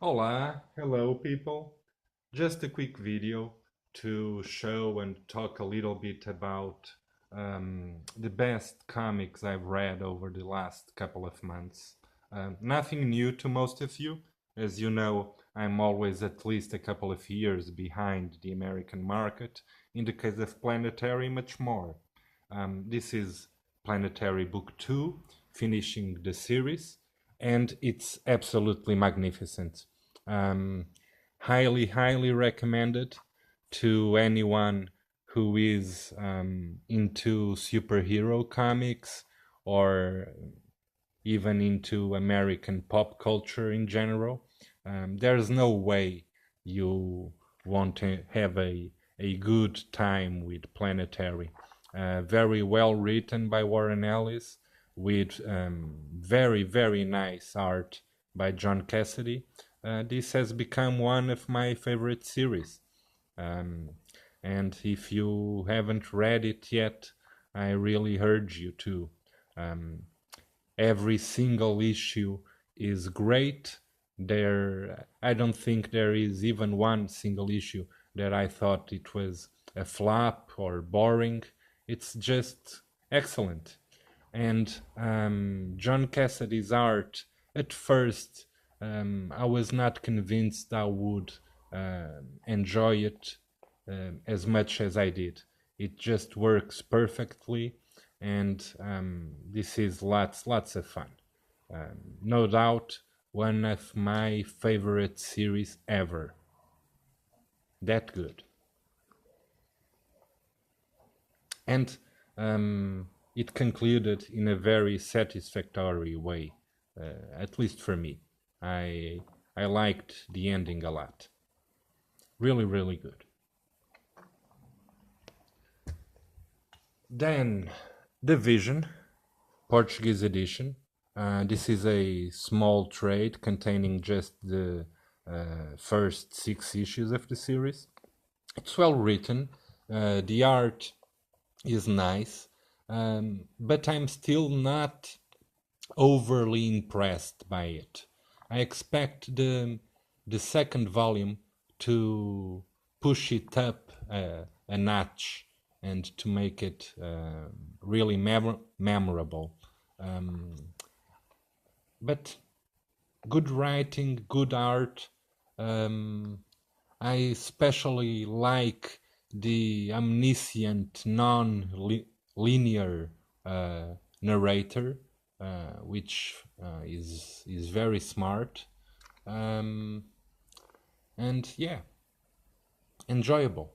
Olá, hello people. Just a quick video to show and talk a little bit about the best comics I've read over the last couple of months. Nothing new to most of you. As you know, I'm always at least a couple of years behind the American market. In the case of Planetary, much more. This is Planetary Book 2, finishing the series, and it's absolutely magnificent. Um, highly recommended to anyone who is into superhero comics or even into American pop culture in general. There's no way you won't have a good time with Planetary. Very well written by Warren Ellis, with very nice art by John Cassidy. This has become one of my favorite series. Um, and if you haven't read it yet, I really urge you to. Um, every single issue is great. I don't think there is even one single issue that I thought it was a flop or boring. It's just excellent. And John Cassidy's art, at first, I was not convinced I would enjoy it as much as I did. It just works perfectly, and this is lots of fun. No doubt, one of my favorite series ever. That good. And it concluded in a very satisfactory way, at least for me. I I liked the ending a lot. Really good. Then, The Vision, Portuguese edition. This is a small trade containing just the first six issues of the series. It's well written. The art is nice, but I'm still not overly impressed by it. I expect the second volume to push it up a notch and to make it really memorable. Um, but good writing, good art. Um, I especially like the omniscient, non-linear narrator, which is very smart, um, and yeah, enjoyable.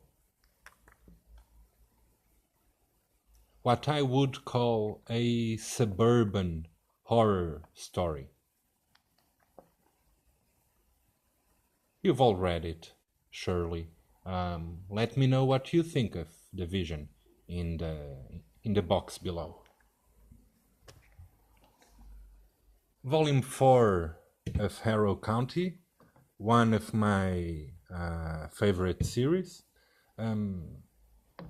What I would call a suburban horror story. You've all read it, surely. Let me know what you think of the vision in the box below. Volume 4 of Harrow County, one of my favorite series.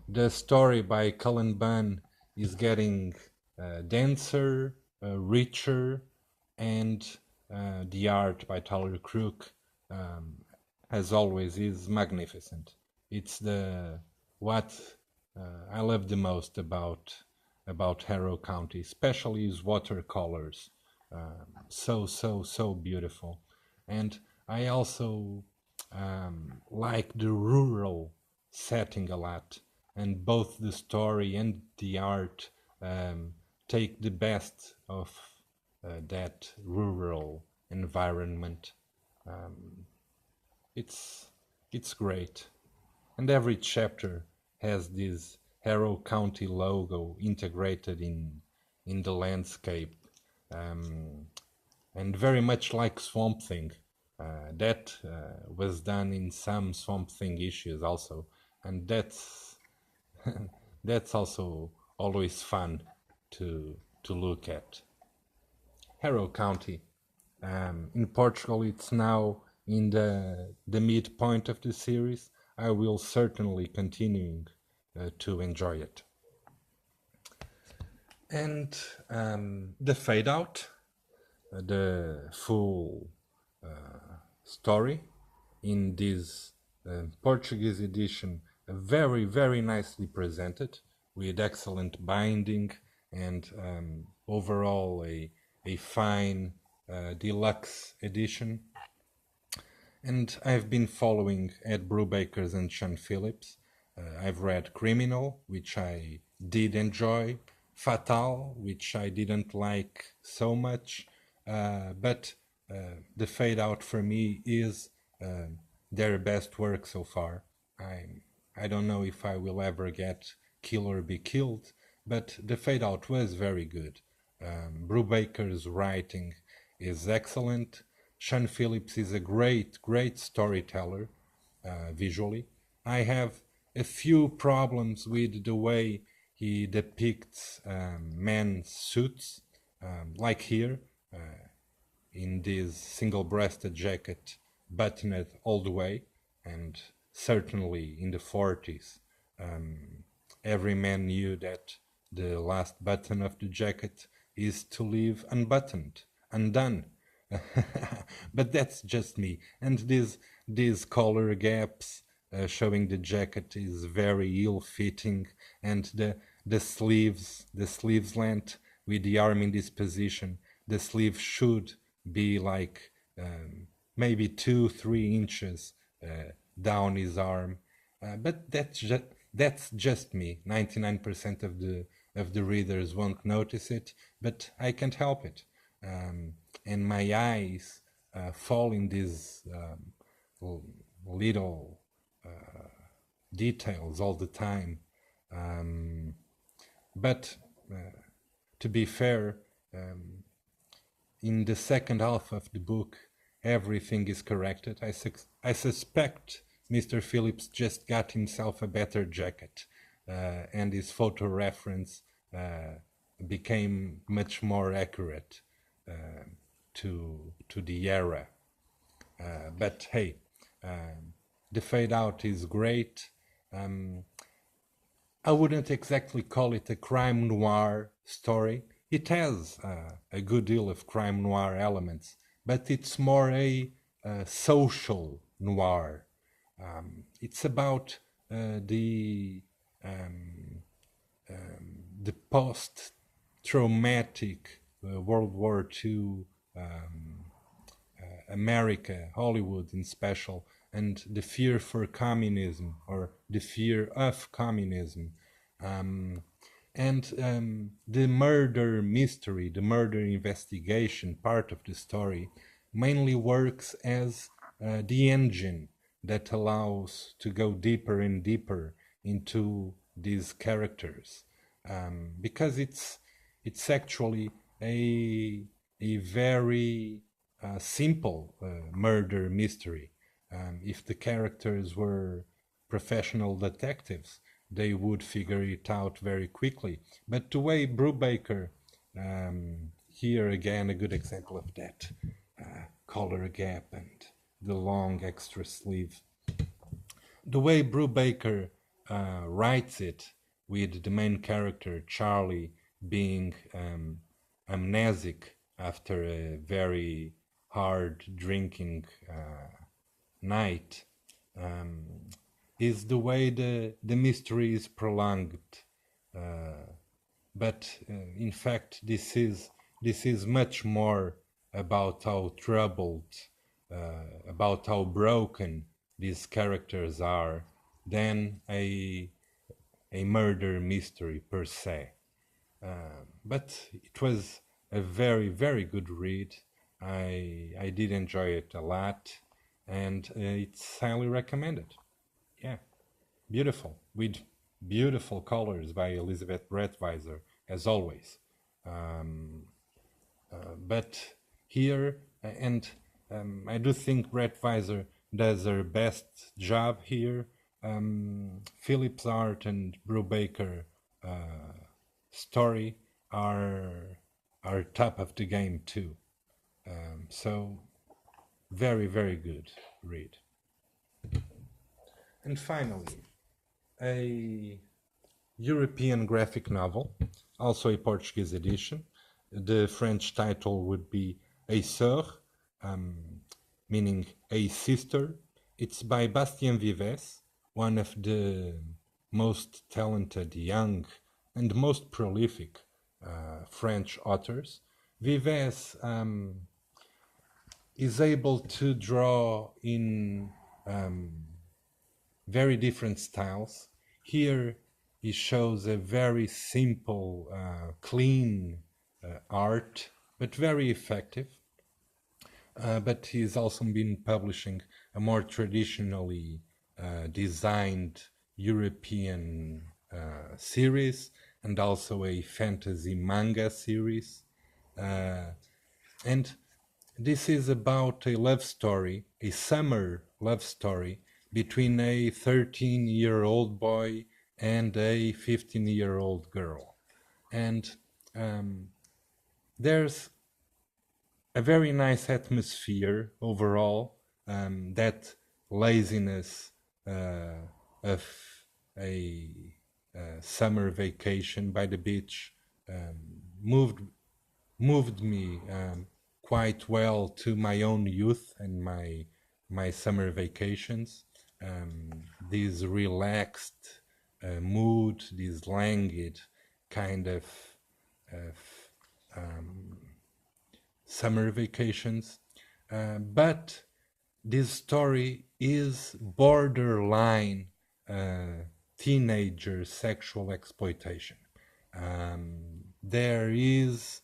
The story by Cullen Bunn is getting denser, richer, and the art by Tyler Crook, as always, is magnificent. It's the what I love the most about Harrow County, especially his watercolors. So beautiful, and I also like the rural setting a lot, and both the story and the art um, take the best of that rural environment. Um, it's it's great, and every chapter has this Harrow County logo integrated in the landscape, um, and very much like Swamp Thing. That was done in some Swamp Thing issues also, and that's also always fun to look at. Harrow County. In Portugal, it's now in the midpoint of the series. I will certainly continue to enjoy it. And the fade out, the full story in this Portuguese edition, very, very nicely presented with excellent binding and overall a fine deluxe edition. And I've been following Ed Brubaker's and Sean Phillips. I've read Criminal, which I did enjoy, Fatal, which I didn't like so much, but The Fade Out for me is their best work so far. I don't know if I will ever get Kill or Be Killed, but The Fade Out was very good. Brubaker's writing is excellent. Sean Phillips is a great, great storyteller visually. I have a few problems with the way he depicts men's suits, like here, in this single-breasted jacket buttoned all the way, and certainly in the 40s, every man knew that the last button of the jacket is to leave unbuttoned, undone. But that's just me. And these collar gaps showing the jacket is very ill-fitting, and the sleeves length with the arm in this position, the sleeve should be like maybe 2-3 inches down his arm. But that's just me. 99% of the readers won't notice it, but I can't help it. And my eyes fall in these little details all the time. But to be fair, in the second half of the book, everything is corrected. I suspect Mr. Phillips just got himself a better jacket, and his photo reference became much more accurate to the era. But hey, The Fade Out is great. I wouldn't exactly call it a crime noir story. It has a good deal of crime noir elements, but it's more a social noir. It's about the post-traumatic World War II America, Hollywood in special, and the fear for communism, or the fear of communism, and the murder mystery, the murder investigation part of the story mainly works as the engine that allows to go deeper and deeper into these characters, because it's actually a very simple murder mystery. If the characters were professional detectives, they would figure it out very quickly. But the way Brubaker, here again a good example of that, collar gap and the long extra sleeve. The way Brubaker writes it, with the main character Charlie being amnesic after a very hard drinking night, is the way the mystery is prolonged. But in fact, this is much more about how troubled, about how broken these characters are, than a murder mystery per se. But it was a very, very good read. I did enjoy it a lot, and it's highly recommended. Yeah, beautiful, with beautiful colors by Elizabeth Brettweiser, as always. But here, and I do think Brettweiser does her best job here. Phillips' art and Brubaker story are top of the game too. So very, very good read. And finally, a European graphic novel, also a Portuguese edition. The French title would be A Sœur, meaning a sister. It's by Bastien Vives, one of the most talented young and most prolific French authors. Vives is able to draw in very different styles. Here he shows a very simple, clean art, but very effective. But he's also been publishing a more traditionally designed European series and also a fantasy manga series. And this is about a love story, a summer love story between a 13-year-old boy and a 15-year-old girl. And there's a very nice atmosphere overall. That laziness of a summer vacation by the beach moved me quite well to my own youth and my summer vacations. This relaxed mood, this languid kind of summer vacations. But this story is borderline teenager sexual exploitation. There is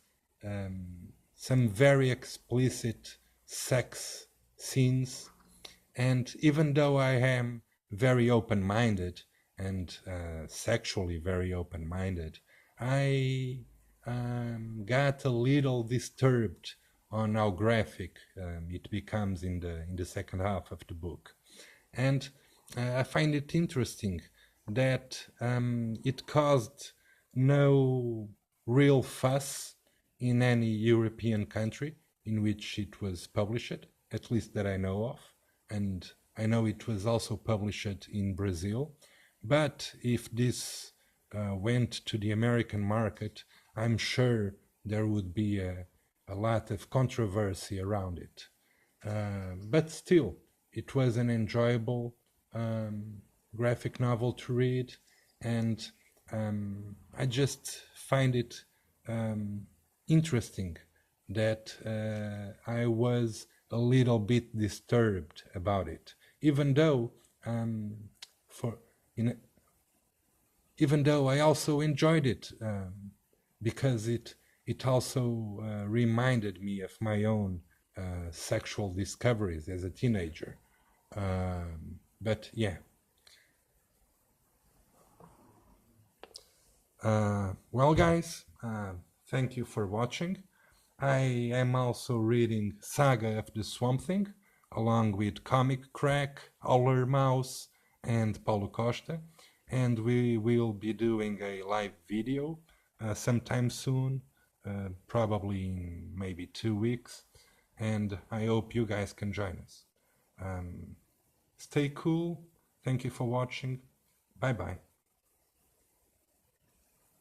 some very explicit sex scenes, and even though I am very open-minded and sexually very open-minded, I got a little disturbed on how graphic it becomes in the second half of the book. And I find it interesting that it caused no real fuss in any European country in which it was published, at least that I know of. And I know it was also published in Brazil. But if this went to the American market, I'm sure there would be a lot of controversy around it. But still, it was an enjoyable graphic novel to read, and I just find it interesting that I was a little bit disturbed about it, even though even though I also enjoyed it because it also reminded me of my own sexual discoveries as a teenager. But yeah. Well, guys, thank you for watching. I am also reading Saga of the Swamp Thing, along with Comic Crack, Howler Mouse, and Paulo Costa, and we will be doing a live video sometime soon, probably in maybe 2 weeks, and I hope you guys can join us. Stay cool. Thank you for watching. Bye bye.